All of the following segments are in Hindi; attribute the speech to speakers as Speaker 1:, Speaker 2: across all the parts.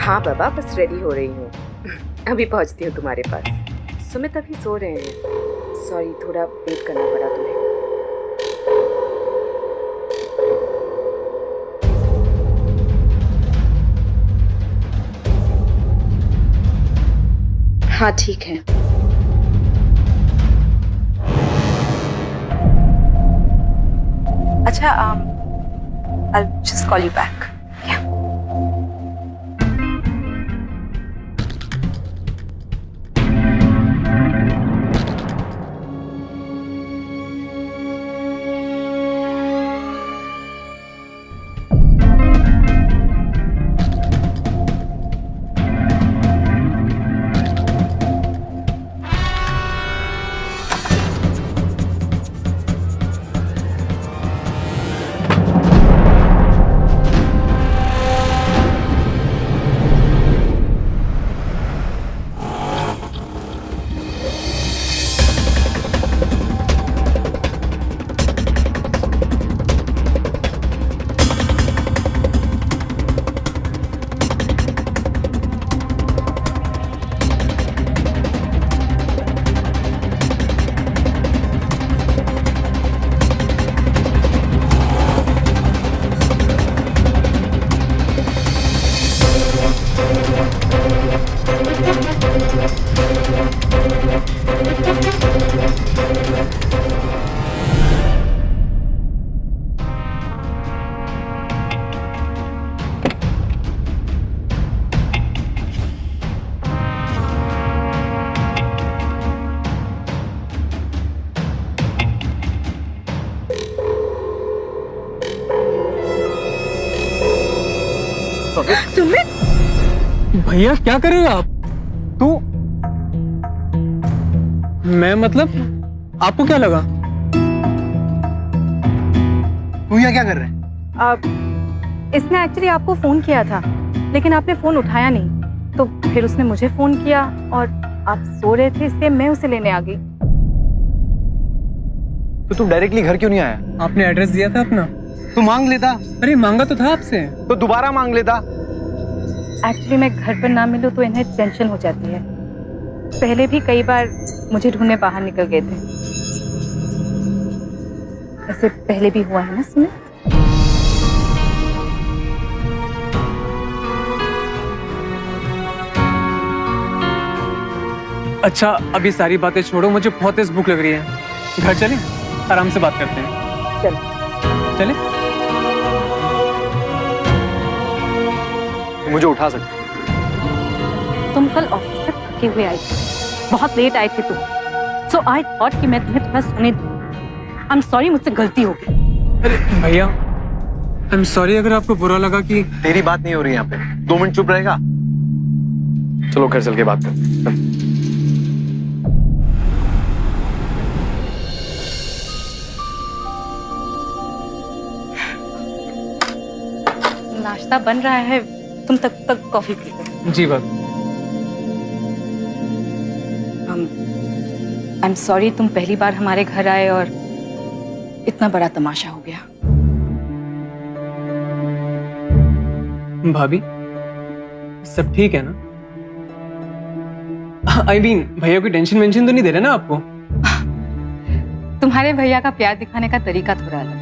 Speaker 1: हाँ बाबा, बस रेडी हो रही हूँ। अभी पहुँचती हूँ तुम्हारे पास। सुमित अभी सो रहे हैं। सॉरी, थोड़ा वेट करना पड़ा तुम्हें। हाँ ठीक है। अच्छा, I'll just call you back. Yeah.
Speaker 2: Sumit, भैया क्या कर रहे हो आप? तू मैं मतलब आपको क्या लगा?
Speaker 3: तू यहाँ क्या कर रहे है?
Speaker 4: इसने एक्चुअली आपको फोन किया था, लेकिन आपने फोन उठाया नहीं, तो फिर उसने मुझे फोन किया और आप सो रहे थे, इसलिए मैं उसे लेने आ गई।
Speaker 3: तो तू डायरेक्टली घर क्यों नहीं आया?
Speaker 2: आपने एड्रेस दिया था अपना,
Speaker 3: तू मांग लेता।
Speaker 2: अरे मांगा तो था आपसे।
Speaker 3: तो दोबारा मांग लेता।
Speaker 4: एक्चुअली मैं घर पर ना मिलूं तो इन्हें टेंशन हो जाती है। पहले भी कई बार मुझे ढूंढने बाहर निकल गए थे। ऐसे पहले भी हुआ है ना सुमित?
Speaker 2: अच्छा, अभी सारी बातें छोड़ो, मुझे बहुत तेज भूख लग रही है। घर चलें, आराम से बात करते हैं। चले?
Speaker 3: मुझे उठा सकते।
Speaker 4: तुम कल ऑफिस से थके हुए आई थी, बहुत लेट आए थे तुम, सो आई थॉट कि मैं तुम्हें थोड़ा सोने दूं। आई एम सॉरी, मुझसे गलती हो गई।
Speaker 2: अरे भैया, आई एम सॉरी अगर आपको बुरा लगा कि
Speaker 3: तेरी बात नहीं हो रही यहाँ पे। 2 मिनट चुप रहेगा? चलो घर चल के बात करते हैं।
Speaker 4: नाश्ता बन रहा है, तुम तक कॉफी पी लो।
Speaker 2: जी बात।
Speaker 4: आई एम सॉरी, तुम पहली बार हमारे घर आए और इतना बड़ा तमाशा हो गया।
Speaker 2: भाभी, सब ठीक है ना? आई मीन, भैया कोई टेंशन वेंशन तो नहीं दे रहे ना आपको?
Speaker 4: तुम्हारे भैया का प्यार दिखाने का तरीका थोड़ा अलग है,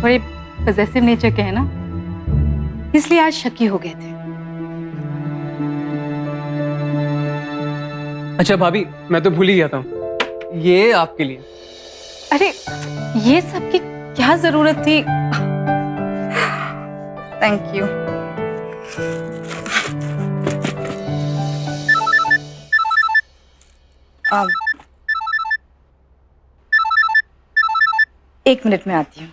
Speaker 4: थोड़े पॉजेसिव नेचर के है ना, इसलिए आज शकी हो गए थे।
Speaker 2: अच्छा भाभी, मैं तो भूल ही गया था, ये आपके लिए।
Speaker 4: अरे ये सब की क्या जरूरत थी? Thank you. एक मिनट में आती हूँ।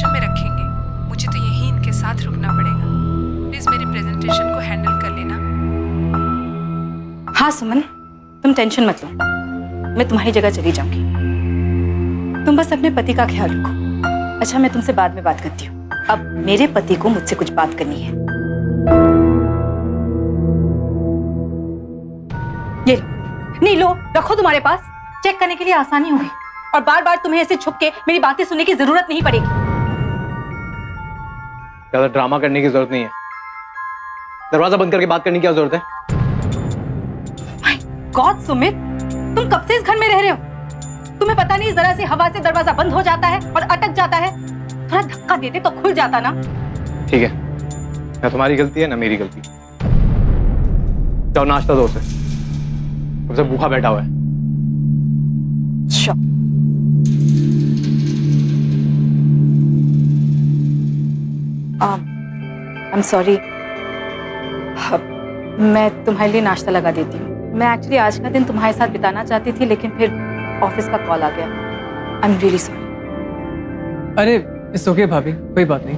Speaker 5: रिसेप्शन में रखेंगे। मुझे तो यहीं इनके साथ रुकना पड़ेगा। प्लीज मेरी प्रेजेंटेशन को हैंडल कर लेना।
Speaker 4: हाँ सुमन, तुम टेंशन मत लो, मैं तुम्हारी जगह चली जाऊंगी। तुम बस अपने पति का ख्याल रखो। अच्छा, मैं तुमसे बाद में बात करती हूँ। अब मेरे पति को मुझसे कुछ बात करनी है। ये नहीं, लो रखो तुम्हारे पास, चेक करने के लिए आसानी होगी और बार बार तुम्हें ऐसे छुप के मेरी बातें सुनने की जरूरत नहीं पड़ेगी।
Speaker 3: ज्यादा ड्रामा करने की जरूरत नहीं है। दरवाजा बंद करके बात करने की क्या जरूरत है?
Speaker 4: गॉड सुमित, तुम कब से इस घर में रह रहे हो? तुम्हें पता नहीं जरा सी हवा से दरवाजा बंद हो जाता है और अटक जाता है। थोड़ा धक्का देते तो खुल जाता ना।
Speaker 3: ठीक है, ना तुम्हारी गलती है ना मेरी गलती। जाओ नाश्ता दो उसे, उसे भूखा बैठा हुआ है।
Speaker 4: I'm sorry, मैं तुम्हारे लिए नाश्ता लगा देती हूँ। मैं एक्चुअली आज का दिन तुम्हारे साथ बिताना चाहती थी, लेकिन फिर ऑफिस का कॉल आ गया। आई एम रियली सॉरी।
Speaker 2: अरे इट्स ओके भाभी, कोई बात नहीं।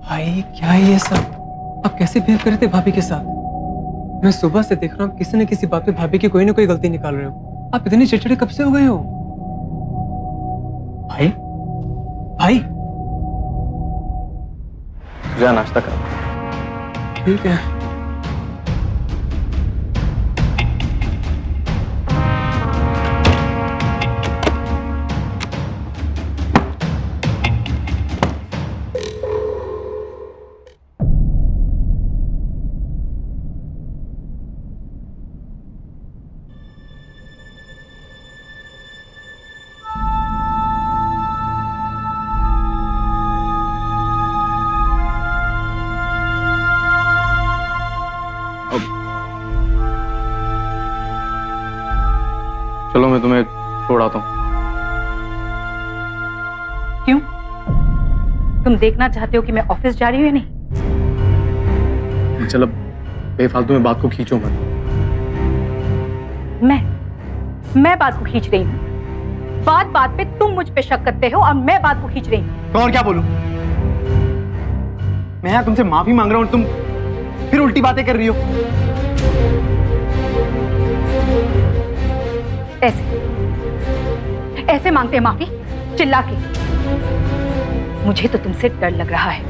Speaker 2: भाई क्या है ये सब? आप कैसे बिहेव कर रहे थे भाभी के साथ? मैं सुबह से देख रहा हूँ किसी न किसी बात पे भाभी की कोई ना कोई गलती निकाल रहे हो। आप इतने चिड़चिड़े कब से हो गए हो? भाई भाई
Speaker 3: जा नाश्ता कर।
Speaker 2: ठीक है।
Speaker 3: चलो मैं तुम्हें छोड़ आता हूँ।
Speaker 4: क्यों? तुम देखना चाहते हो कि मैं ऑफिस जा रही हूँ या नहीं?
Speaker 3: चलो बेफालतू में बात को खींचो मत।
Speaker 4: मैं बात को खींच रही हूँ। बात बात पे तुम मुझ पे शक करते हो और मैं बात को खींच रही हूँ।
Speaker 3: तो और क्या बोलूं? मैं यहाँ तुमसे माफी मांग रहा हूँ, तुम फिर उल्टी बातें कर रही हो।
Speaker 4: ऐसे मांगते हैं माफी, चिल्ला के। मुझे तो तुमसे डर लग रहा है।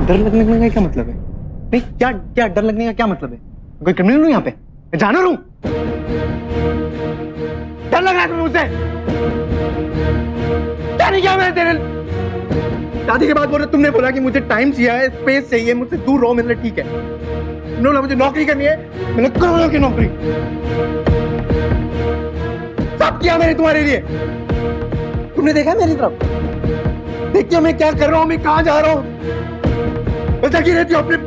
Speaker 3: डर लगने का क्या मतलब है? नहीं, क्या क्या डर लगने का क्या मतलब है? कोई क्रिमिनल हूं यहाँ पे? मैं जानवर हूं? डर लग रहा है तुम्हें मुझसे? क्या नहीं किया मैंने तेरे? शादी के बाद बोल रहे तुमने बोला कि मुझे टाइम चाहिए, स्पेस चाहिए, मुझसे दूर रहो। मैंने ठीक है, तुमने बोला मुझे नौकरी करनी है, मैंने करोड़ों की नौकरी सब किया मैंने तुम्हारे लिए। तुमने देखा मेरी तरफ? देखिए मैं क्या कर रहा हूं, मैं कहां जा रहा हूं, बस लगी रहती हो अपने।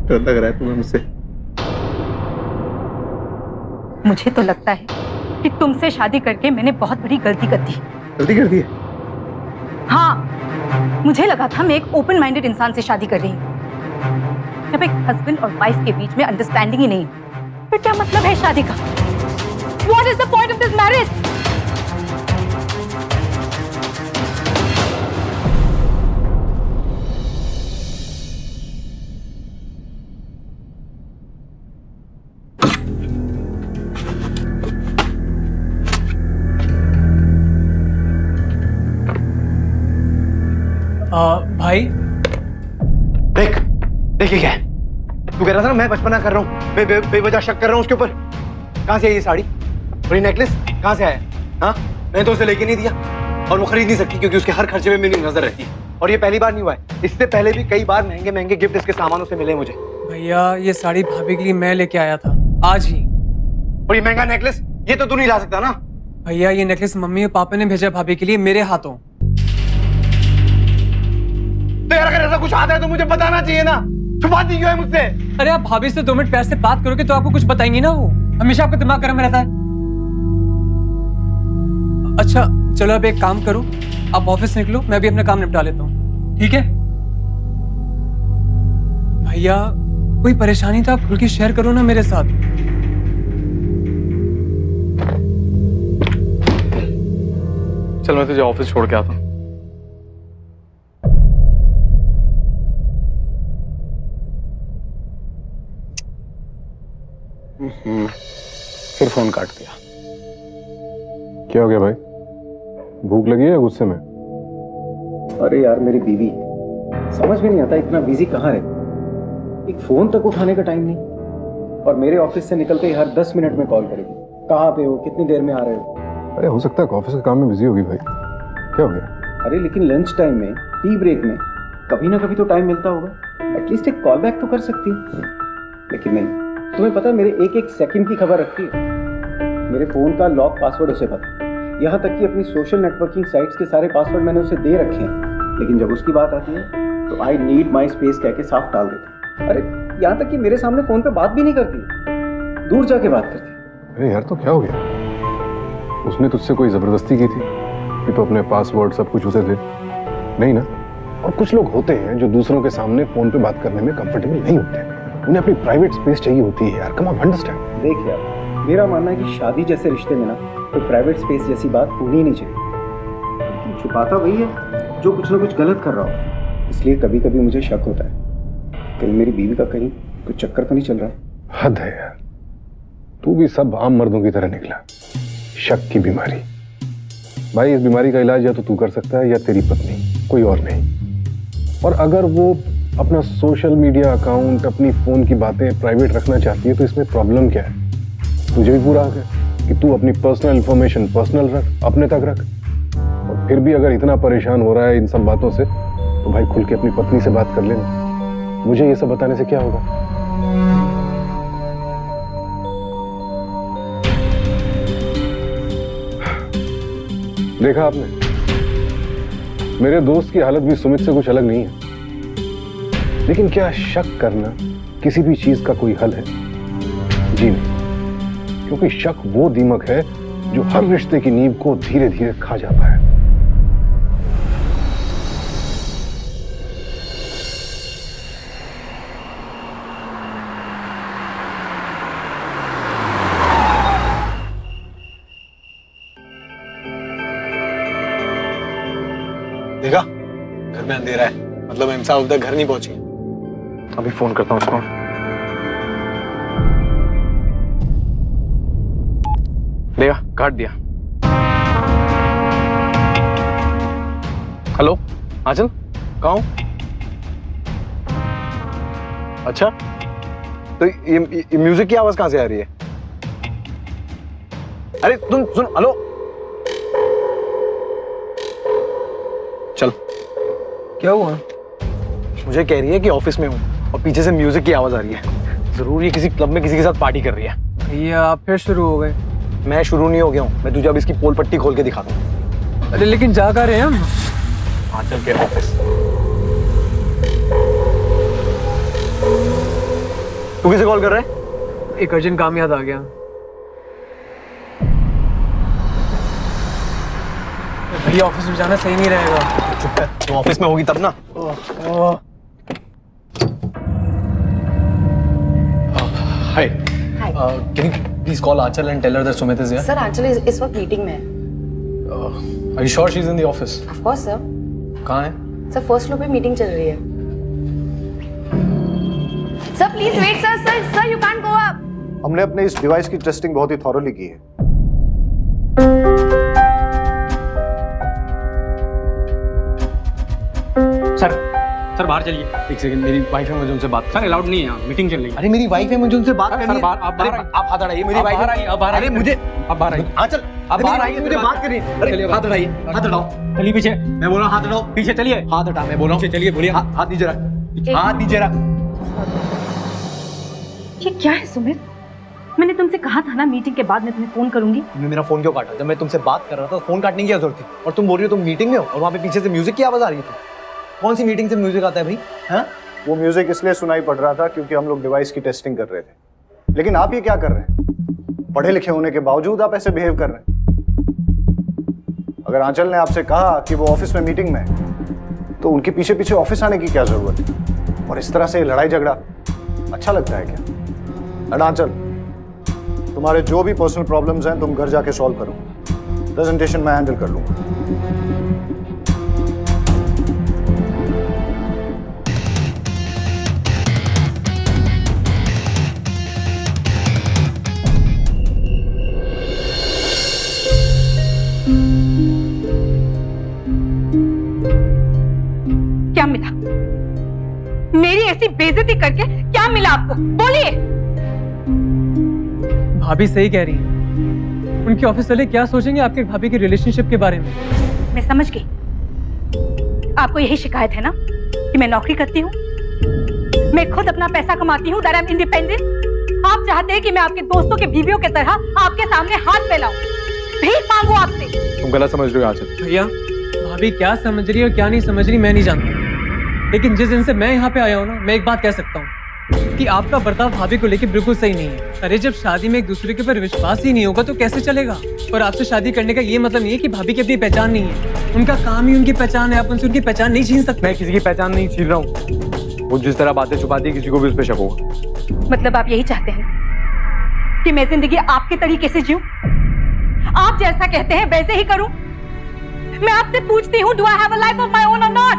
Speaker 3: डर लग रहा है तुम्हें मुझसे?
Speaker 4: मुझे तो लगता है कि तुमसे शादी करके मैंने बहुत बड़ी गलती कर दी।
Speaker 3: गलती कर दी है?
Speaker 4: हाँ, मुझे लगा था मैं एक ओपन माइंडेड इंसान से शादी कर रही हूँ। जब एक हस्बैंड और वाइफ के बीच में अंडरस्टैंडिंग ही नहीं, फिर क्या मतलब है शादी का? What is the point of this marriage?
Speaker 2: भाई
Speaker 3: देखिए क्या है? तू कह रहा था ना मैं बचपना कर रहा हूँ, मैं बेवजह शक कर रहा हूँ उसके ऊपर। कहाँ से है ये साड़ी और ये नेकलेस कहाँ से आया? हाँ, मैंने तो उसे लेके नहीं दिया और वो खरीद नहीं सकती क्योंकि उसके हर खर्चे में मेरी नजर रहती है। और ये पहली बार नहीं हुआ है, इससे पहले भी कई बार महंगे महंगे गिफ्ट इसके सामानों से मिले मुझे।
Speaker 2: भैया ये साड़ी भाभी के लिए मैं लेके आया था आज ही।
Speaker 3: और ये महंगा नेकलेस ये तो तू नहीं ला सकता ना।
Speaker 2: भैया ये नेकलेस मम्मी और पापा ने भेजा भाभी के लिए मेरे हाथों।
Speaker 3: तो यार अगर ऐसा कुछ आता है तो मुझे बताना चाहिए ना, छुपाती क्यों है मुझसे?
Speaker 2: अरे आप भाभी से 2 मिनट प्यार से बात करोगे तो आपको कुछ बताएंगी ना। वो हमेशा आपका दिमाग गर्म रहता है। अच्छा चलो अब एक काम करो, आप ऑफिस निकलो, मैं भी अपना काम निपटा लेता हूँ, ठीक है? भैया कोई परेशानी तो आप खुल के शेयर करो ना मेरे साथ।
Speaker 3: चल मैं तुझे ऑफिस छोड़ के आता हूँ। फिर फोन काट दिया।
Speaker 6: क्या हो गया भाई? भूख लगी है या गुस्से में?
Speaker 7: अरे यार मेरी बीवी समझ में नहीं आता इतना बिजी कहाँ रहती, एक फोन तक उठाने का टाइम नहीं, और मेरे ऑफिस से निकलते ही हर 10 मिनट में कॉल करेगी, कहाँ पे हो, कितनी देर में आ रहे हो।
Speaker 6: अरे हो सकता है ऑफिस के काम में बिजी होगी भाई। क्या हो गया?
Speaker 7: अरे लेकिन लंच टाइम में, टी ब्रेक में कभी ना कभी तो टाइम मिलता होगा, एटलीस्ट एक कॉल बैक तो कर सकती है। लेकिन नहीं, तुम्हें पता है मेरे एक एक सेकंड की खबर रखती है। मेरे फोन का लॉक पासवर्ड उसे पता है, यहाँ तक कि अपनी सोशल नेटवर्किंग साइट्स के सारे पासवर्ड मैंने उसे दे रखे हैं, लेकिन जब उसकी बात आती है तो आई नीड माई स्पेस कह के साफ टाल देती है। अरे यहाँ तक कि मेरे सामने फोन पे बात भी नहीं करती, दूर जाके बात करती है।
Speaker 6: अरे यार तो क्या हो गया? उसने तुझसे कोई जबरदस्ती की थी कि तो अपने पासवर्ड सब कुछ उसे दे? नहीं ना। और कुछ लोग होते हैं जो दूसरों के सामने फोन पे बात करने में कंफर्टेबल नहीं होते, उन्हें अपनी प्राइवेट स्पेस चाहिए होती है यार। Come on understand.
Speaker 7: देख यार, मेरा मानना है कि शादी जैसे रिश्ते में ना तो प्राइवेट स्पेस जैसी बात होनी ही नहीं चाहिए, लेकिन छुपाता वही है जो कुछ ना कुछ गलत कर रहा हो। इसलिए कभी कभी मुझे शक होता है कहीं मेरी बीवी का कहीं कुछ चक्कर तो नहीं चल रहा है।
Speaker 6: हद है यार, तू भी सब आम मर्दों की तरह निकला। शक की बीमारी। भाई इस बीमारी का इलाज या तो तू कर सकता है या तेरी पत्नी, कोई और नहीं। और अगर वो अपना सोशल मीडिया अकाउंट, अपनी फोन की बातें प्राइवेट रखना चाहती है तो इसमें प्रॉब्लम क्या है? तुझे भी पूरा हक है कि तू अपनी पर्सनल इंफॉर्मेशन पर्सनल रख, अपने तक रख। और फिर भी अगर इतना परेशान हो रहा है इन सब बातों से तो भाई खुल के अपनी पत्नी से बात कर लेना। मुझे ये सब बताने से क्या होगा? देखा आपने, मेरे दोस्त की हालत भी सुमित से कुछ अलग नहीं है। लेकिन क्या शक करना किसी भी चीज का कोई हल है? जी नहीं, क्योंकि शक वो दीमक है जो हर रिश्ते की नींव को धीरे धीरे खा जाता है।
Speaker 3: देखा, घर में अंधेरा है, मतलब इमसा अब तक घर नहीं पहुंची। अभी फोन करता हूँ उसको। देखा, काट दिया। हेलो आंचल, कहाँ हो? अच्छा, तो ये म्यूजिक की आवाज कहाँ से आ रही है? अरे तुम सुन, हेलो, चल।
Speaker 2: क्या हुआ?
Speaker 3: मुझे कह रही है कि ऑफिस में हूँ और पीछे से म्यूजिक की आवाज आ रही है। जरूर ये किसी क्लब में किसी के साथ पार्टी कर रही है।
Speaker 2: भैया आप फिर शुरू हो गए।
Speaker 3: मैं शुरू नहीं हो गया हूँ, मैं तुझे अब इसकी पोल पट्टी खोल के दिखाता हूँ।
Speaker 2: अरे लेकिन जा कर रहे हैं हम।
Speaker 3: हाँ चल के ऑफिस। तू किसे कॉल कर रहा है?
Speaker 2: एक अर्जेंट काम याद आ गया। भैया ऑफिस में जाना सही नहीं रहेगा।
Speaker 3: चुप है, तू ऑफिस में होगी तब ना। Hi, can you please call Aanchal and tell her that Sumit is here?
Speaker 1: Sir Aanchal इस वक्त मीटिंग में है।
Speaker 3: Are you sure she is in the office?
Speaker 1: Of course sir.
Speaker 3: कहाँ है?
Speaker 1: सर फर्स्ट फ्लोर पे मीटिंग चल रही है।
Speaker 4: Sir please wait sir you can't go up.
Speaker 8: हमने अपने इस डिवाइस की टेस्टिंग बहुत ही थॉरोली की है।
Speaker 9: सर बाहर चलिए।
Speaker 3: एक सेकंड, मेरी वाइफ है, मुझे उनसे बात।
Speaker 9: सर अलाउड नहीं है यहाँ, मीटिंग चल रही है।
Speaker 3: अरे मेरी वाइफ है, मुझे उनसे बात करनी है।
Speaker 9: आप बाहर आइए।
Speaker 3: आप हाथ हटाइए, मेरी
Speaker 9: आप
Speaker 3: वाइफ
Speaker 9: बाहर आइए, आप बाहर
Speaker 3: अरे
Speaker 9: आइए।
Speaker 3: मुझे
Speaker 9: आप बाहर आइए।
Speaker 3: आंचल,
Speaker 9: आप बाहर आइए,
Speaker 3: मुझे बात करनी है। अरे
Speaker 9: चलिए,
Speaker 3: हाथ हटाइए, हाथ हटाओ।
Speaker 9: चलिए पीछे।
Speaker 3: मैं बोल रहा हूँ हाथ हटाओ।
Speaker 9: पीछे चलिए।
Speaker 3: हाथ हटा, मैं बोल रहा हूँ।
Speaker 9: चलिए बोलिए।
Speaker 3: हाथ नीचे रख, हाथ नीचे रख।
Speaker 4: ये क्या है सुमित? मैंने तुमसे कहा था ना मीटिंग के बाद मैं तुम्हें फोन करूंगी।
Speaker 3: तुमने मेरा फोन क्यों काटा? जब मैं तुमसे बात कर रहा था फोन काटने की क्या जरूरत थी? और तुम बोल रही हो तुम मीटिंग में हो और वहाँ पे पीछे से म्यूजिक की आवाज आ रही थी। कौन सी मीटिंग से म्यूजिक आता है भाई? हाँ,
Speaker 8: वो म्यूजिक इसलिए सुनाई पड़ रहा था क्योंकि हम लोग डिवाइस की टेस्टिंग कर रहे थे। लेकिन आप ये क्या कर रहे हैं? पढ़े लिखे होने के बावजूद आप ऐसे बिहेव कर रहे हैं। अगर आंचल ने आपसे कहा कि वो ऑफिस में मीटिंग में है तो उनके पीछे पीछे ऑफिस आने की क्या जरूरत है? और इस तरह से लड़ाई झगड़ा अच्छा लगता है क्या? लड़ा चल, तुम्हारे जो भी पर्सनल प्रॉब्लम्स हैं तुम घर जाके सॉल्व करो, प्रेजेंटेशन मैं हैंडल कर लूंगा।
Speaker 4: क्या मिला? मेरी ऐसी बेइज्जती करके क्या मिला आपको? बोलिए।
Speaker 2: भाभी सही कह रही है। उनके ऑफिस वाले क्या सोचेंगे आपके भाभी के रिलेशनशिप के बारे में?
Speaker 4: मैं समझ गई। आपको यही शिकायत है ना कि मैं नौकरी करती हूँ, मैं खुद अपना पैसा कमाती हूँ, दैट आई एम इंडिपेंडेंट। आप चाहते हैं कि मैं आपके दोस्तों के बीवियों की तरह आपके सामने हाथ फैलाऊं, भीख मांगू आपसे?
Speaker 6: तुम गलत समझ रहे हो आंचल।
Speaker 2: भैया भाभी क्या समझ रही है और क्या नहीं समझ रही मैं नहीं जानता, लेकिन जिस दिन से मैं यहाँ पे आया हूँ ना, मैं एक बात कह सकता हूँ कि आपका बर्ताव भाभी को लेकर बिल्कुल सही नहीं है। अरे जब शादी में एक दूसरे के ऊपर विश्वास ही नहीं होगा तो कैसे चलेगा? और आपसे शादी करने का ये मतलब नहीं है कि भाभी की अपनी पहचान नहीं है। उनका काम ही उनकी पहचान है, आप उनसे उनकी पहचान नहीं छीन सकते।
Speaker 3: मैं किसी की पहचान नहीं छीन रहा हूँ। वो जिस तरह बातें छुपाती है किसी को भी उस पर शक होगा।
Speaker 4: मतलब आप यही चाहते हैं कि मैं जिंदगी आपके तरीके से जीऊं, आप जैसा कहते हैं वैसे ही करूं? मैं आपसे पूछती हूं, do I have a life of my own और नॉट?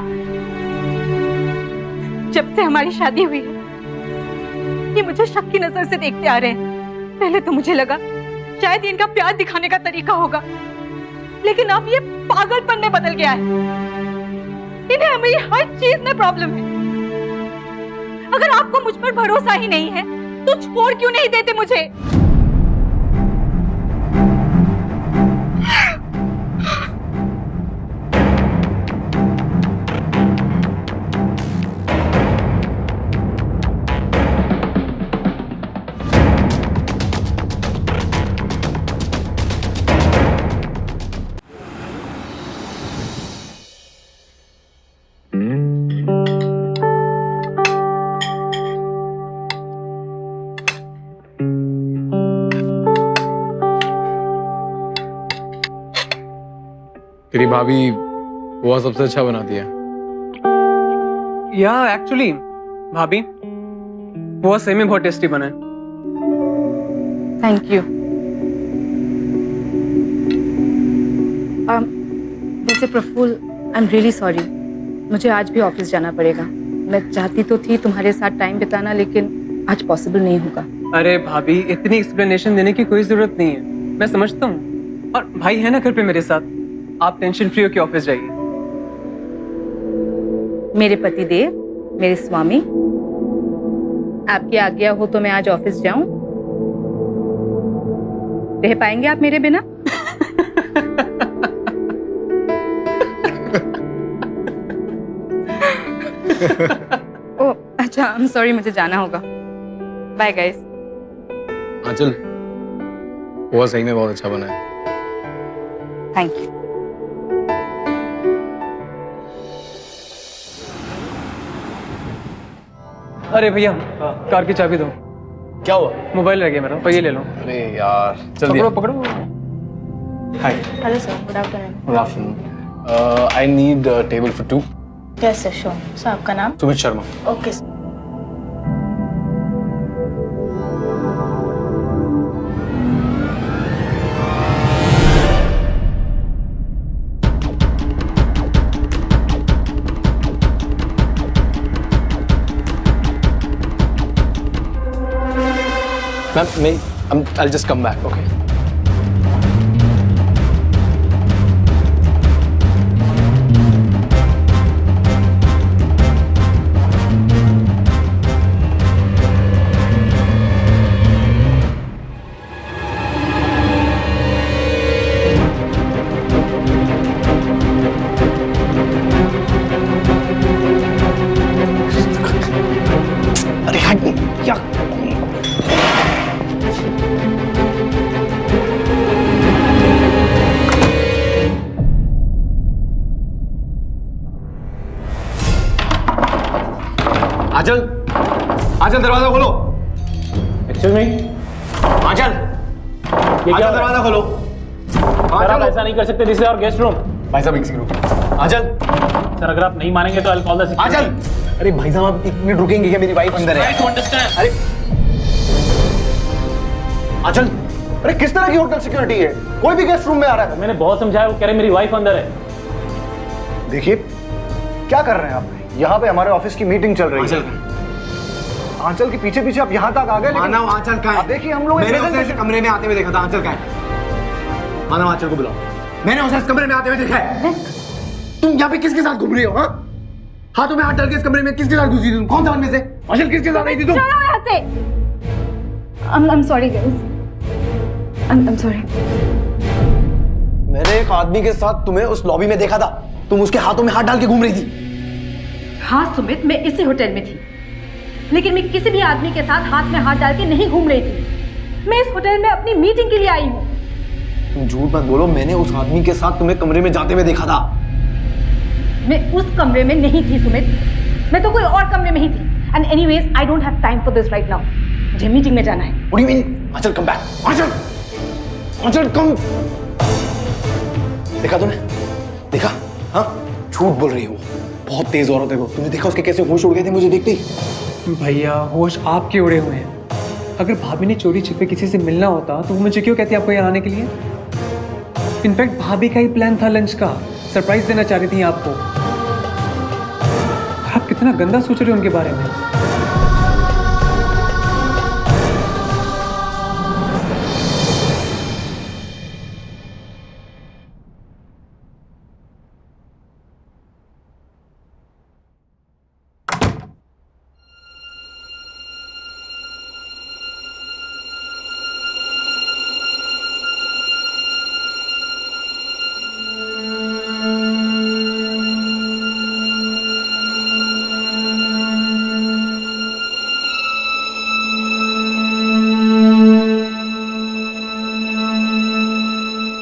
Speaker 4: जब से हमारी शादी हुई है ये मुझे शक की नजर से देखते आ रहे हैं। पहले तो मुझे लगा शायद इनका प्यार दिखाने का तरीका होगा, लेकिन अब ये पागलपन में बदल गया है। इन्हें मेरी हर चीज में प्रॉब्लम है। अगर आपको मुझ पर भरोसा ही नहीं है तो छोड़ क्यों नहीं देते मुझे?
Speaker 6: तेरी भाभी वो सबसे अच्छा बनाती है।
Speaker 2: या एक्चुअली भाभी वो सही में बहुत टेस्टी बना है।
Speaker 4: Thank you. वैसे Prafull, I am really sorry, मुझे आज भी ऑफिस जाना पड़ेगा। मैं चाहती तो थी तुम्हारे साथ टाइम बिताना, लेकिन आज पॉसिबल नहीं होगा।
Speaker 2: अरे भाभी इतनी एक्सप्लेनेशन देने की कोई जरूरत नहीं है, मैं समझता हूँ। और भाई है ना घर पे मेरे साथ, आप टेंशन फ्री होकर ऑफिस जाइए।
Speaker 4: मेरे पति देव, मेरे स्वामी, आपकी आज्ञा हो तो मैं आज ऑफिस जाऊं? रह पाएंगे आप मेरे बिना? ओह अच्छा, आई एम सॉरी, मुझे जाना होगा। Bye guys.
Speaker 6: आंचल वो सही में बहुत अच्छा बना है।
Speaker 4: Thank you.
Speaker 2: अरे भैया कार की चाबी दो।
Speaker 3: क्या हुआ?
Speaker 2: मोबाइल रह गया मेरा, तो ये ले लो।
Speaker 3: अरे यार चल
Speaker 2: पकड़ो पकड़ो।
Speaker 3: हाय
Speaker 10: Hello sir, good afternoon.
Speaker 3: Good afternoon. I need table for 2।
Speaker 10: Yes sir, sure. Sir आपका नाम?
Speaker 3: Sumit Sharma.
Speaker 10: Okay sir.
Speaker 3: Ma'am, I'll just come back, okay? अरे हट क्या? आंचल, आंचल दरवाजा खोलो।
Speaker 9: एक्सक्यूज मी,
Speaker 3: आंचल,
Speaker 9: ये क्या
Speaker 3: आंचल
Speaker 9: हो रहा है?
Speaker 3: दरवाजा खोलो।
Speaker 9: सर आप ऐसा नहीं कर सकते, this is our guest room.
Speaker 3: भाई साहब एक सेकंड रुको। आंचल,
Speaker 9: सर अगर आप नहीं मानेंगे तो आई विल कॉल द
Speaker 3: आंचल, अरे भाई साहब आप एक मिनट रुकेंगे क्या? मेरी वाइफ अंदर है। अरे आंचल, अरे किस तरह की होटल सिक्योरिटी है? कोई भी गेस्ट रूम में आ रहा है?
Speaker 9: मैंने बहुत समझाया, वो कह रहे मेरी वाइफ अंदर है।
Speaker 8: देखिए क्या कर रहे हैं आप? यहाँ पे हमारे ऑफिस की मीटिंग चल रही है। आंचल के पीछे पीछे आप यहाँ तक आ गए।
Speaker 3: मानव आंचल कहाँ है?
Speaker 8: देखिए हम लोग
Speaker 3: मैंने उसे इस कमरे में आते हुए देखा था। आंचल कहाँ है? मानव आंचल को बुलाओ। मैंने उसे इस कमरे में आते हुए देखा है। तुम यहाँ पे किसके साथ घूम रही हो? हाँ, हाथों में हाथ डाल के इस कमरे में किसके साथ घुसी थी तुम? कौन था उनमें से? आंचल किसके साथ आई थी तुम?
Speaker 10: I'm sorry guys. I'm sorry.
Speaker 3: मैंने एक आदमी के साथ तुम्हें उस लॉबी में देखा था। तुम उसके हाथों में हाथ डाल के घूम रही थी।
Speaker 4: हाँ सुमित, मैं इसी होटल में थी, लेकिन मैं किसी भी आदमी के साथ हाथ में हाथ डाल के नहीं घूम रही थी। मैं इस होटल में अपनी मीटिंग के लिए आई हूँ।
Speaker 3: तुम झूठ मत बोलो। मैंने उस आदमी के साथ तुम्हें कमरे में जाते हुए देखा था।
Speaker 4: मैं उस कमरे में नहीं थी सुमित, मैं तो कोई और कमरे में ही थी। And anyways I don't have time for this right now. मुझे मीटिंग में जाना है।
Speaker 3: What do you mean? Aanchal come back. Aanchal, Aanchal come. देखा तूने? देखा? हाँ, झूठ बोल रही हो। बहुत तेज औरत है वो। तुमने देखा उसके कैसे होश उड़ गए थे मुझे देखते ही?
Speaker 2: भैया होश आपके उड़े हुए हैं। अगर भाभी ने चोरी छिपे किसी से मिलना होता तो वो मुझे क्यों कहती आपको यहाँ आने के लिए? इनफैक्ट भाभी का ही प्लान था लंच का, सरप्राइज देना चाह रही थी आपको। आप कितना गंदा सोच रहे हो उनके बारे में।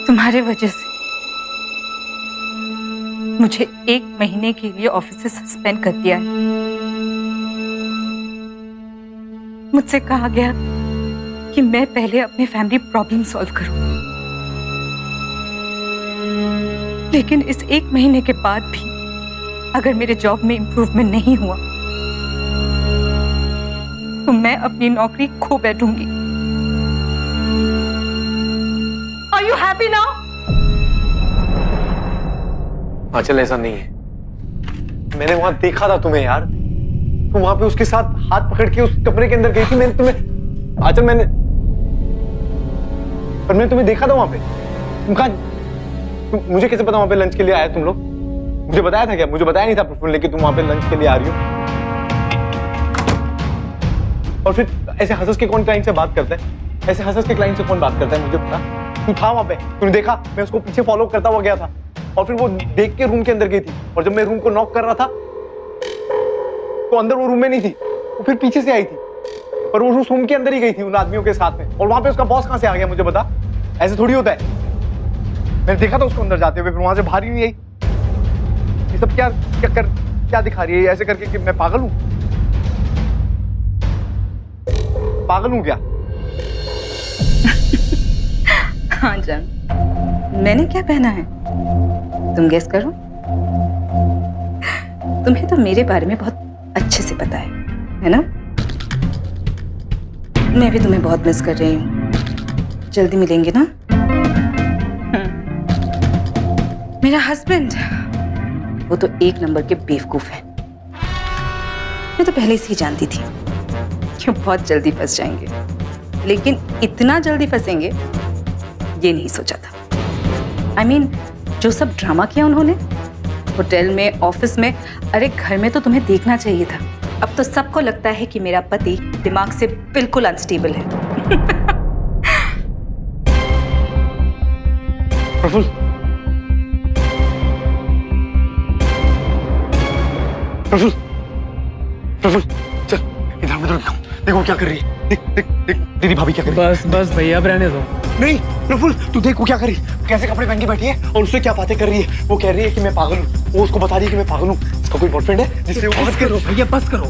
Speaker 4: तुम्हारे वजह से मुझे 1 महीने के लिए ऑफिस से सस्पेंड कर दिया है। मुझसे कहा गया कि मैं पहले अपने फैमिली प्रॉब्लम सॉल्व करूं, लेकिन इस 1 महीने के बाद भी अगर मेरे जॉब में इंप्रूवमेंट नहीं हुआ तो मैं अपनी नौकरी खो बैठूंगी। Are you happy now?
Speaker 3: आंचल ऐसा नहीं है। मैंने वहां देखा था तुम्हें यार। तुम वहां पे उसके साथ हाथ पकड़ के उस कमरे के अंदर गई थी। मैंने तुम्हें आंचल मैंने तुम्हें देखा था वहां पे। तुम कहाँ? मुझे कैसे पता वहां पे लंच के लिए आए तुम लोग? मुझे बताया था क्या? मुझे बताया नहीं था प्रफुल्ल ने कि तुम वहां पे लंच के लिए आ रही हो। और फिर ऐसे हंस के कौन क्लाइंट से बात करता है? ऐसे हंस के क्लाइंट से कौन बात करता है? मुझे पता। तू था वहां पे, तूने देखा मैं उसको पीछे फॉलो करता हुआ गया था और फिर वो देख के रूम के अंदर गई थी और जब मैं रूम को नॉक कर रहा था तो अंदर वो रूम में नहीं थी, वो फिर पीछे से आई थी और वो रूम के अंदर ही गई थी उन आदमियों के साथ में। और वहां पे उसका बॉस कहां से आ गया मुझे बता? ऐसे थोड़ी होता है। मैंने देखा था उसको अंदर जाते हुए, फिर वहां से बाहर ही नहीं आई। ये सब क्या दिखा रही है ऐसे करके कि मैं पागल हूं? पागल हूं क्या?
Speaker 4: हाँ जान, मैंने क्या पहना है तुम गेस करो। तुम्हें तो मेरे बारे में बहुत अच्छे से पता है ना? मैं भी तुम्हें बहुत मिस कर रही हूँ। जल्दी मिलेंगे ना? मेरा हस्बैंड वो तो 1 नंबर के बेवकूफ है। मैं तो पहले से ही जानती थी कि वो बहुत जल्दी फंस जाएंगे, लेकिन इतना जल्दी फंसेंगे ये नहीं सोचा था। I mean, जो सब ड्रामा किया उन्होंने होटल में, ऑफिस में, अरे घर में तो तुम्हें देखना चाहिए था। अब तो सबको लगता है कि मेरा पति दिमाग से बिल्कुल अनस्टेबल है।
Speaker 3: प्रफुल्ल, प्रफुल्ल, प्रफुल्ल, चल इधर मैं देखो, देखो क्या कर रही है। देख दीदी भाभी क्या कर रही है।
Speaker 2: बस भैया अब रहने दो।
Speaker 3: नहीं प्रफुल्ल, तू देख वो क्या कर रही है, कैसे कपड़े पहन के बैठी है और उससे क्या बातें कर रही है। वो कह रही है कि मैं पागल हूँ। वो उसको बता रही है कि मैं पागल हूँ। इसका कोई बॉयफ्रेंड है जिससे वो बात करो।
Speaker 2: भैया बस करो,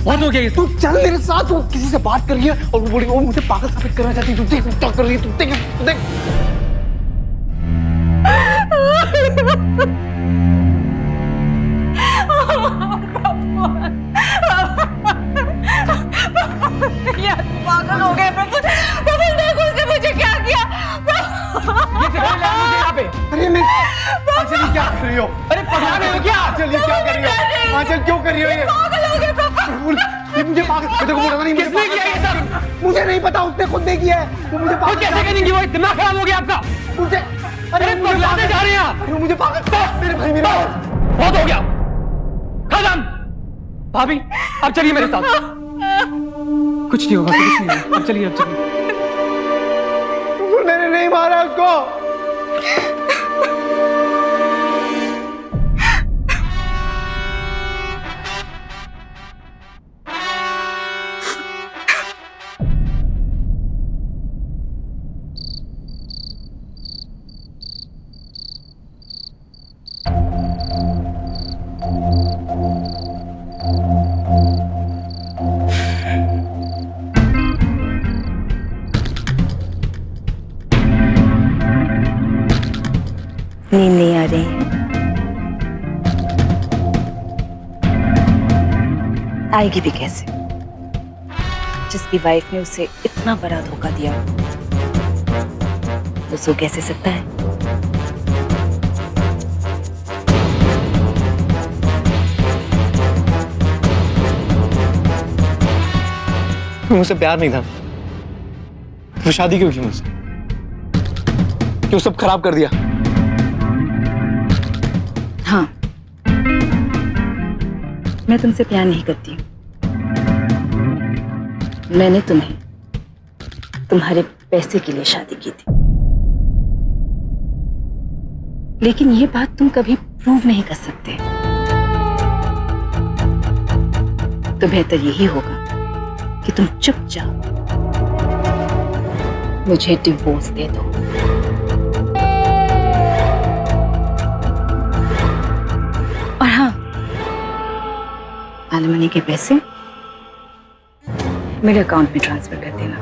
Speaker 2: बहुत हो गया ये।
Speaker 3: तू चल मेरे साथ। वो किसी से बात कर रही है और वो बोली वो मुझे पागल साबित करना चाहती है। तू देख क्या कर रही है। तू देख कर रही हो ये?
Speaker 4: पागल हो गए प्रफुल्ल।
Speaker 3: ये मुझे पागल, मुझे को बोला था नहीं, मुझे
Speaker 2: किसने
Speaker 3: पागल
Speaker 2: किया ये सब?
Speaker 3: मुझे नहीं पता, उसने खुद ने किया है। वो मुझे पागल
Speaker 2: कैसे करेंगी वो? दिमाग खराब हो गया आपका?
Speaker 3: मुझे,
Speaker 2: अरे पगलाने जा रहे हैं आप।
Speaker 3: अरे मुझे पागल, मेरे भाई मेरे
Speaker 2: बहुत हो गया, खत्म। भाभी अब चलिए मेरे साथ। कुछ नहीं होगा, कुछ नहीं होगा। अब चलिए, अब चलिए।
Speaker 3: मैंने नहीं मारा उसको।
Speaker 4: नींद नहीं आ रही आएगी भी कैसे, जिसकी वाइफ ने उसे इतना बड़ा धोखा दिया वो सो कैसे सकता है?
Speaker 3: मुझसे प्यार नहीं था, वो शादी क्यों की मुझसे? क्यों सब खराब कर दिया?
Speaker 4: हाँ, मैं तुमसे प्यार नहीं करती हूँ। मैंने तुम्हें तुम्हारे पैसे के लिए शादी की थी, लेकिन ये बात तुम कभी प्रूव नहीं कर सकते। तो बेहतर यही होगा कि तुम चुपचाप मुझे डिवोर्स दे दो। और हाँ, एलिमनी के पैसे मेरे अकाउंट में ट्रांसफर कर देना।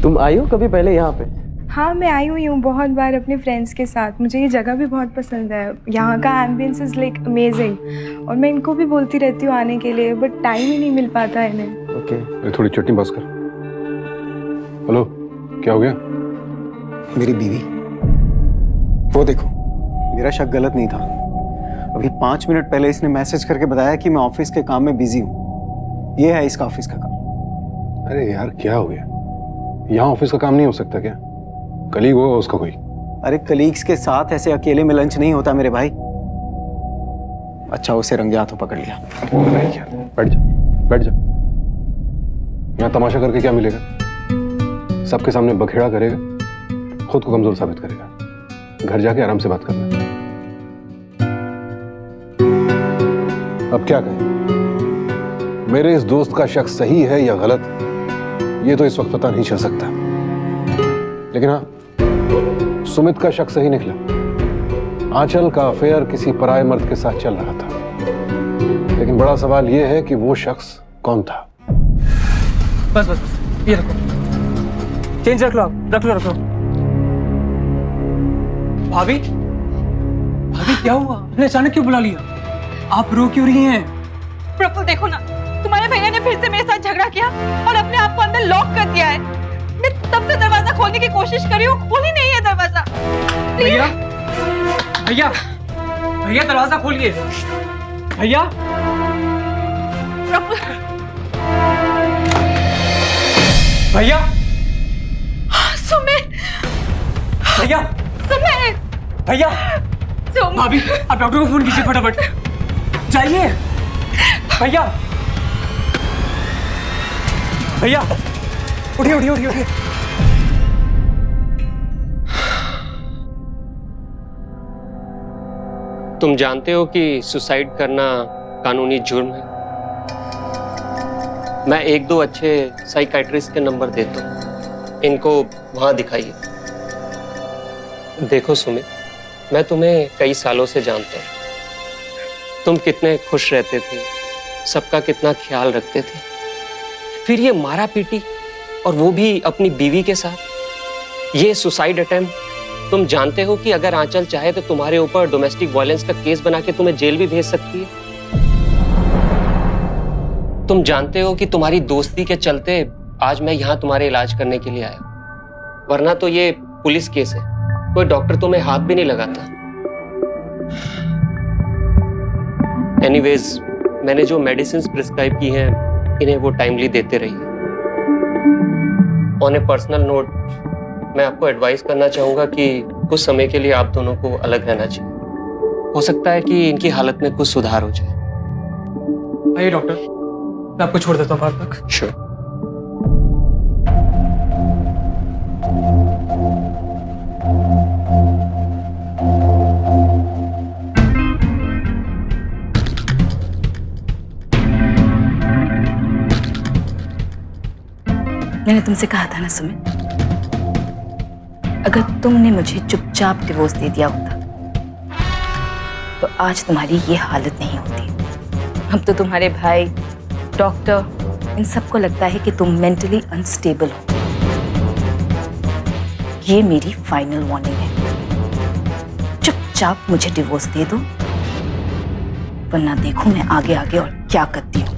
Speaker 11: तुम आई हो कभी पहले यहाँ पे?
Speaker 10: हाँ, मैं आई हुई हूँ बहुत बार अपने फ्रेंड्स के साथ। मुझे ये जगह भी बहुत पसंद है। यहाँ का एम्बियंस इज़ लाइक अमेजिंग। और मैं इनको भी बोलती रहती हूँ आने के लिए, बट टाइम ही नहीं मिल पाता है इन्हें।
Speaker 6: ओके, थोड़ी चटनी बस कर। हेलो, क्या हो गया?
Speaker 7: मेरी बीवी, वो देखो, मेरा शक गलत नहीं था। अभी 5 मिनट पहले इसने मैसेज करके बताया कि मैं ऑफिस के काम में बिजी हूँ। ये है इसका ऑफिस का काम।
Speaker 6: अरे यार, क्या हो गया? यहाँ ऑफिस का काम नहीं हो सकता क्या? कलीग होगा उसका कोई।
Speaker 7: अरे कलीग्स के साथ ऐसे अकेले में लंच नहीं होता मेरे भाई। अच्छा, उसे रंगे हाथों पकड़ लिया।
Speaker 6: नहीं यार, बैठ जा, बैठ जा। यहाँ तमाशा करके क्या मिलेगा? सबके सामने बखेड़ा करेगा, खुद को कमजोर साबित करेगा। घर जाके आराम से बात करना। अब क्या कहें? मेरे इस दोस्त का शक सही है या गलत, ये तो इस वक्त पता नहीं चल सकता। लेकिन हाँ, सुमित का शक सही निकला। आंचल का अफेयर किसी पराये मर्द के साथ चल रहा था। लेकिन बड़ा सवाल यह है कि वो शख्स कौन था?
Speaker 2: बस बस बस, ये रखो, चेंज रख लो आप, रख लो रख लो। भाभी, भाभी क्या हुआ? आपने अचानक क्यों बुला लिया? आप रो क्यों रही हैं?
Speaker 4: प्रफुल्ल देखो ना, तुम्हारे भैया ने फिर से मेरे साथ झगड़ा किया और अपने आप को अंदर लॉक कर दिया है। मैं तब से दरवाजा खोलने की कोशिश कर रही हूँ, खोल ही नहीं है दरवाजा।
Speaker 2: भैया भैया भैया दरवाजा खोलिए भैया। भैया
Speaker 4: सुमित,
Speaker 2: भैया
Speaker 4: सुमित,
Speaker 2: भैया
Speaker 4: सुमित।
Speaker 2: भाभी आप डॉक्टर को फोन कीजिए फटाफट, जाइए भैया। भैया उठिए उठिए उठिए उठिए।
Speaker 11: तुम जानते हो कि सुसाइड करना कानूनी जुर्म है। मैं 1-2 अच्छे साइकाइट्रिस्ट के नंबर देता हूँ, इनको वहां दिखाइए। देखो सुमित, मैं तुम्हें कई सालों से जानता हूँ। तुम कितने खुश रहते थे, सबका कितना ख्याल रखते थे। फिर ये मारा पीटी, और वो भी अपनी बीवी के साथ। ये सुसाइड अटेम्प्ट। तुम जानते हो कि अगर आंचल चाहे तो तुम्हारे ऊपर डोमेस्टिक वायलेंस का केस बना के तुम्हें जेल भी भेज सकती है। तुम जानते हो कि तुम्हारी दोस्ती के चलते आज मैं यहां तुम्हारे इलाज करने के लिए आया, वरना तो ये पुलिस केस है, कोई डॉक्टर तुम्हें हाथ भी नहीं लगाता। एनीवेज, मैंने जो मेडिसिन प्रिस्क्राइब की हैं, इन्हें वो टाइमली देते रहिए। ऑन ए पर्सनल नोट, मैं आपको एडवाइस करना चाहूंगा कि कुछ समय के लिए आप दोनों को अलग रहना चाहिए। हो सकता है कि इनकी हालत में कुछ सुधार हो जाए।
Speaker 2: आइए डॉक्टर, मैं आपको छोड़ देता हूँ बाहर तक।
Speaker 11: श्योर।
Speaker 4: मैंने तुमसे कहा था ना सुमित, अगर तुमने मुझे चुपचाप डिवोर्स दे दिया होता तो आज तुम्हारी ये हालत नहीं होती। अब तो तुम्हारे भाई, डॉक्टर, इन सबको लगता है कि तुम मेंटली अनस्टेबल हो। ये मेरी फाइनल वार्निंग है, चुपचाप मुझे डिवोर्स दे दो, वरना देखो मैं आगे आगे और क्या करती हूँ।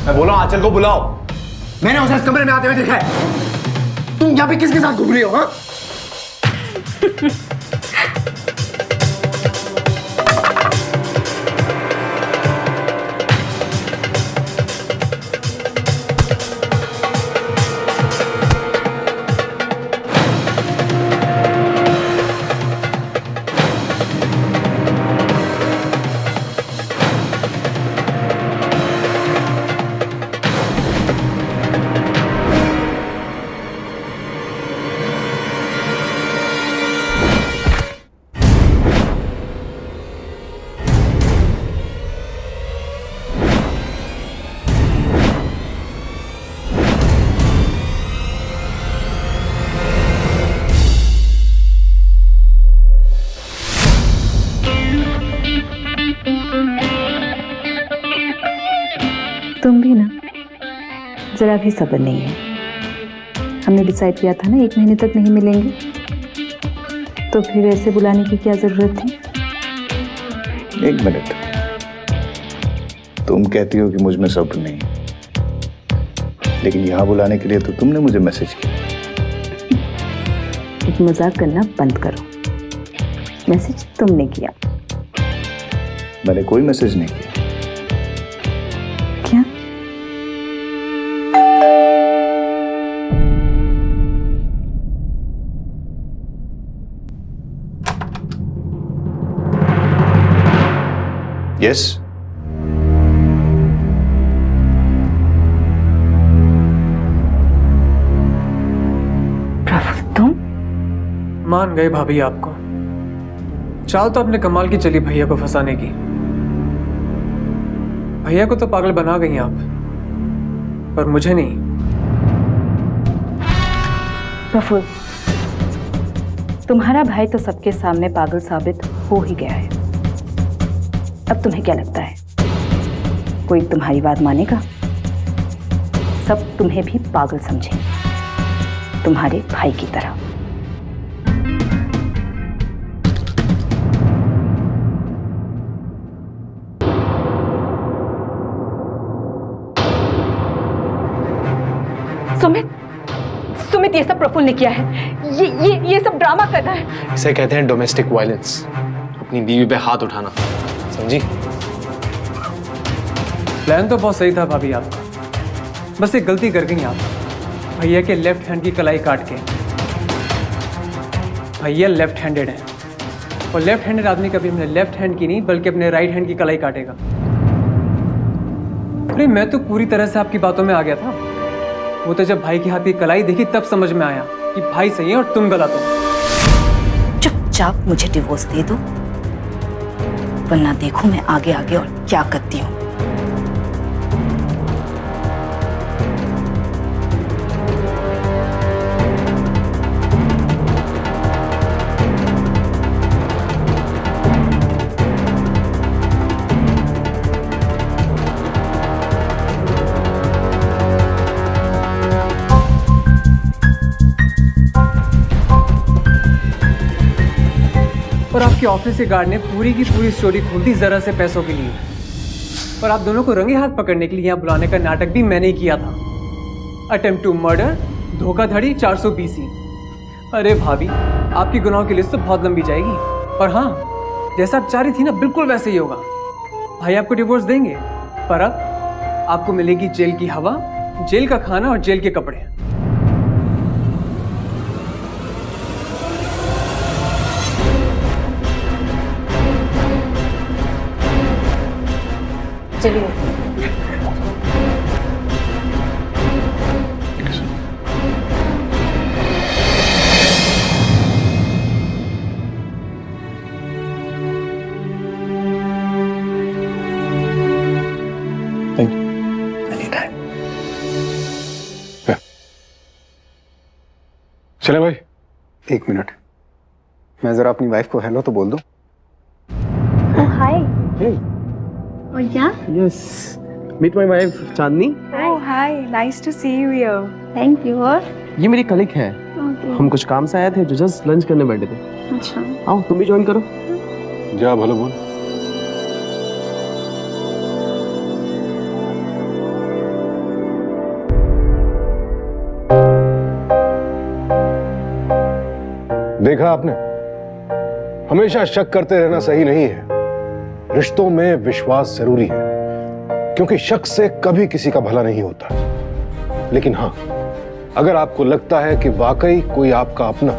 Speaker 3: मैं बोला आंचल को बुलाओ। मैंने उसे इस कमरे में आते हुए देखा है। तुम यहाँ पे किसके साथ घूम रही हो? हाँ?
Speaker 4: तुम भी ना जरा भी सब्र नहीं है। हमने डिसाइड किया था ना 1 महीने तक नहीं मिलेंगे, तो फिर ऐसे बुलाने की क्या जरूरत थी?
Speaker 8: 1 मिनट, तुम कहती हो कि मुझ में सब्र नहीं, लेकिन यहाँ बुलाने के लिए तो तुमने मुझे मैसेज किया।
Speaker 4: एक मजाक करना बंद करो। मैसेज तुमने किया।
Speaker 8: मैंने कोई मैसेज नहीं किया।
Speaker 4: क्या?
Speaker 8: यस।
Speaker 4: प्रफुल्ल, तुम?
Speaker 2: मान गए भाभी आपको। चाल तो अपने कमाल की चली भैया को फंसाने की। भैया को तो पागल बना गई आप, पर मुझे नहीं।
Speaker 4: प्रफुल्ल, तुम्हारा भाई तो सबके सामने पागल साबित हो ही गया है। अब तुम्हें क्या लगता है कोई तुम्हारी बात मानेगा? सब तुम्हें भी पागल समझेंगे, तुम्हारे भाई की तरह। सुमित, ये सब प्रफुल्ल ने किया है। ये सब ड्रामा कर रहा है।
Speaker 3: इसे कहते हैं डोमेस्टिक वायलेंस, अपनी बीवी पे हाथ उठाना, समझी?
Speaker 2: प्लान तो बहुत सही था भाभी आपका, बस एक गलती कर गई आप। भैया के लेफ्ट हैंड की कलाई काट के। भैया लेफ्ट हैंडेड है, और लेफ्ट हैंडेड आदमी कभी अपने लेफ्ट हैंड की नहीं बल्कि अपने राइट हैंड की कलाई काटेगा। अरे मैं तो पूरी तरह से आपकी बातों में आ गया था। वो तो जब भाई के हाथ की कलाई देखी तब समझ में आया कि भाई सही है और तुम गलत हो।
Speaker 4: चुपचाप मुझे डिवोर्स दे दो, वरना देखो मैं आगे आगे और क्या करती हूँ।
Speaker 2: और आपके ऑफिस के गार्ड ने पूरी की पूरी स्टोरी खोल दी जरा से पैसों के लिए। और आप दोनों को रंगे हाथ पकड़ने के लिए यहाँ बुलाने का नाटक भी मैंने ही किया था। अटेम्प्ट टू मर्डर, धोखाधड़ी, 420। अरे भाभी, आपकी गुनाहों की लिस्ट तो बहुत लंबी जाएगी। और हाँ, जैसा आप चाह रही थी ना, बिल्कुल वैसे ही होगा। भाई आपको डिवोर्स देंगे, पर अब आपको मिलेगी जेल की हवा, जेल का खाना और जेल के कपड़े।
Speaker 4: चलिए।
Speaker 3: Thank you. Any time.
Speaker 6: चले भाई।
Speaker 7: एक मिनट, मैं जरा अपनी वाइफ को हेलो तो बोल दूं।
Speaker 10: हाय।
Speaker 12: Oh yeah?
Speaker 3: Yes. Meet my wife, Chandni.
Speaker 10: Oh hi, nice to see you here.
Speaker 12: Thank you. और
Speaker 3: ये मेरी कलीग है।
Speaker 12: okay.
Speaker 3: हम कुछ काम से आए थे, जो जस्ट लंच करने बैठे थे।
Speaker 12: अच्छा।
Speaker 3: आओ तुम भी ज्वाइन करो।
Speaker 6: जा भलो बोल। देखा आपने, हमेशा शक करते रहना सही नहीं है। रिश्तों में विश्वास जरूरी है, क्योंकि शक से कभी किसी का भला नहीं होता। लेकिन हां, अगर आपको लगता है कि वाकई कोई आपका अपना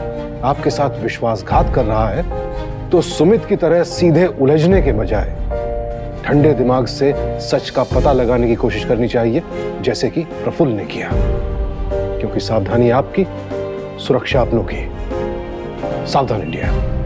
Speaker 6: आपके साथ विश्वासघात कर रहा है, तो सुमित की तरह सीधे उलझने के बजाय ठंडे दिमाग से सच का पता लगाने की कोशिश करनी चाहिए, जैसे कि प्रफुल्ल ने किया। क्योंकि सावधानी आपकी, सुरक्षा अपनों की। सावधान इंडिया।